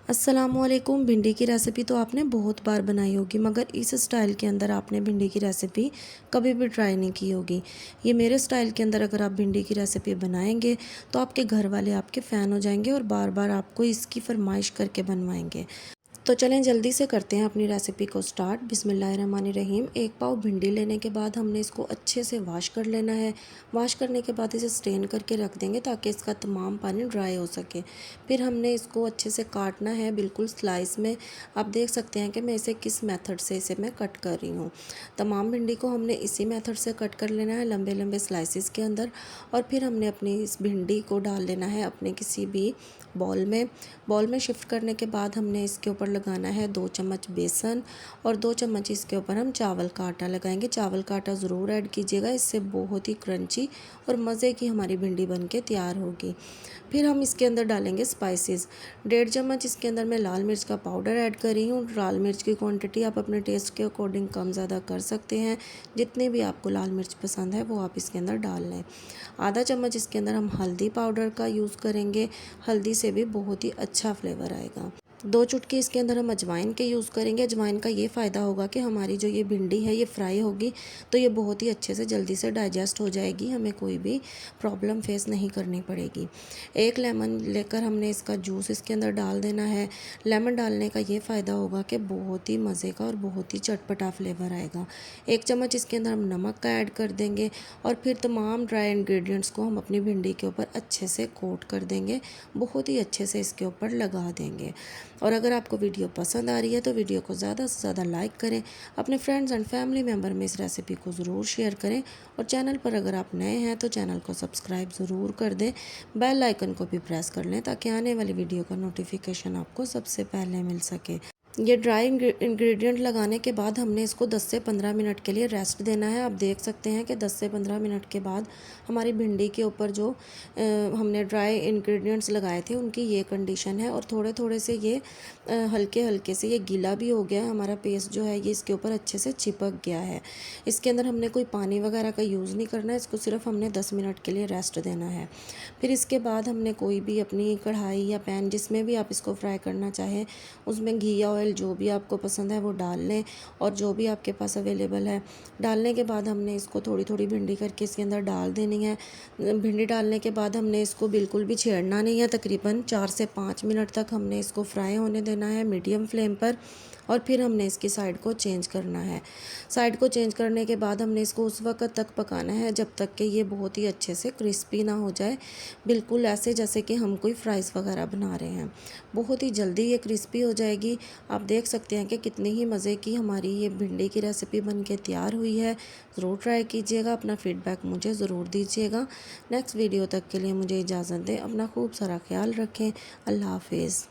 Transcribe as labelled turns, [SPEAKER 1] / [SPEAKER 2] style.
[SPEAKER 1] अस्सलामुअलैकुम। भिंडी की रेसिपी तो आपने बहुत बार बनाई होगी, मगर इस स्टाइल के अंदर आपने भिंडी की रेसिपी कभी भी ट्राई नहीं की होगी। ये मेरे स्टाइल के अंदर अगर आप भिंडी की रेसिपी बनाएंगे तो आपके घर वाले आपके फ़ैन हो जाएंगे और बार बार आपको इसकी फरमाइश करके बनवाएंगे। तो चलें जल्दी से करते हैं अपनी रेसिपी को स्टार्ट। बिस्मिल्लाहिर्रहमानिर्रहीम। 1 पाव भिंडी लेने के बाद हमने इसको अच्छे से वॉश कर लेना है। वॉश करने के बाद इसे स्ट्रेन करके रख देंगे ताकि इसका तमाम पानी ड्राई हो सके। फिर हमने इसको अच्छे से काटना है, बिल्कुल स्लाइस में। आप देख सकते हैं कि मैं इसे किस मेथड से मैं कट कर रही हूँ। तमाम भिंडी को हमने इसी मेथड से कट कर लेना है, लंबे लंबे स्लाइसिस के अंदर। और फिर हमने अपनी इस भिंडी को डाल लेना है अपने किसी भी बॉल में शिफ्ट करने के बाद हमने इसके ऊपर लगाना है 2 चम्मच बेसन और 2 चम्मच इसके ऊपर हम चावल का आटा लगाएंगे। चावल का आटा ज़रूर ऐड कीजिएगा, इससे बहुत ही क्रंची और मज़े की हमारी भिंडी बनके तैयार होगी। फिर हम इसके अंदर डालेंगे स्पाइसेस। 1.5 चम्मच इसके अंदर मैं लाल मिर्च का पाउडर ऐड कर रही हूँ। लाल मिर्च की क्वांटिटी आप अपने टेस्ट के अकॉर्डिंग कम ज़्यादा कर सकते हैं। जितने भी आपको लाल मिर्च पसंद है वो आप इसके अंदर डाल लें। आधा चम्मच इसके अंदर हम हल्दी पाउडर का यूज़ करेंगे। हल्दी से भी बहुत ही अच्छा फ्लेवर आएगा। 2 चुटकी इसके अंदर हम अजवाइन के यूज़ करेंगे। अजवाइन का ये फ़ायदा होगा कि हमारी जो ये भिंडी है ये फ्राई होगी तो ये बहुत ही अच्छे से जल्दी से डाइजेस्ट हो जाएगी, हमें कोई भी प्रॉब्लम फेस नहीं करनी पड़ेगी। 1 लेमन लेकर हमने इसका जूस इसके अंदर डाल देना है। लेमन डालने का ये फ़ायदा होगा कि बहुत ही मज़े का और बहुत ही चटपटा फ्लेवर आएगा। 1 चम्मच इसके अंदर हम नमक का ऐड कर देंगे और फिर तमाम ड्राई इंग्रेडिएंट्स को हम अपनी भिंडी के ऊपर अच्छे से कोट कर देंगे, बहुत ही अच्छे से इसके ऊपर लगा देंगे। और अगर आपको वीडियो पसंद आ रही है तो वीडियो को ज़्यादा से ज़्यादा लाइक करें, अपने फ्रेंड्स एंड फैमिली मेम्बर में इस रेसिपी को ज़रूर शेयर करें और चैनल पर अगर आप नए हैं तो चैनल को सब्सक्राइब ज़रूर कर दें। बेल आइकन को भी प्रेस कर लें ताकि आने वाली वीडियो का नोटिफिकेशन आपको सबसे पहले मिल सके। ये ड्राई इंग्रेडिएंट लगाने के बाद हमने इसको 10 से 15 मिनट के लिए रेस्ट देना है। आप देख सकते हैं कि 10 से 15 मिनट के बाद हमारी भिंडी के ऊपर जो हमने ड्राई इंग्रेडिएंट्स लगाए थे उनकी ये कंडीशन है और थोड़े थोड़े से ये हल्के हल्के से ये गीला भी हो गया है। हमारा पेस्ट जो है ये इसके ऊपर अच्छे से चिपक गया है। इसके अंदर हमने कोई पानी वगैरह का यूज़ नहीं करना है, इसको सिर्फ हमने 10 मिनट के लिए रेस्ट देना है। फिर इसके बाद हमने कोई भी अपनी कढ़ाई या पैन जिसमें भी आप इसको फ्राई करना चाहें उसमें घी या ऑयल जो भी आपको पसंद है वो डाल लें और जो भी आपके पास अवेलेबल है। डालने के बाद हमने इसको थोड़ी थोड़ी भिंडी करके इसके अंदर डाल देनी है। भिंडी डालने के बाद हमने इसको बिल्कुल भी छेड़ना नहीं है। तकरीबन 4 से 5 मिनट तक हमने इसको फ्राई होने देना है मीडियम फ्लेम पर और फिर हमने इसकी साइड को चेंज करना है। साइड को चेंज करने के बाद हमने इसको उस वक्त तक पकाना है जब तक कि ये बहुत ही अच्छे से क्रिस्पी ना हो जाए, बिल्कुल ऐसे जैसे कि हम कोई फ्राइज़ वगैरह बना रहे हैं। बहुत ही जल्दी ये क्रिस्पी हो जाएगी। आप देख सकते हैं कि कितनी ही मज़े की हमारी ये भिंडी की रेसिपी बन के तैयार हुई है। ज़रूर ट्राई कीजिएगा, अपना फ़ीडबैक मुझे ज़रूर दीजिएगा। नेक्स्ट वीडियो तक के लिए मुझे इजाज़त दें। अपना खूब सारा ख्याल रखें। अल्लाह हाफिज़।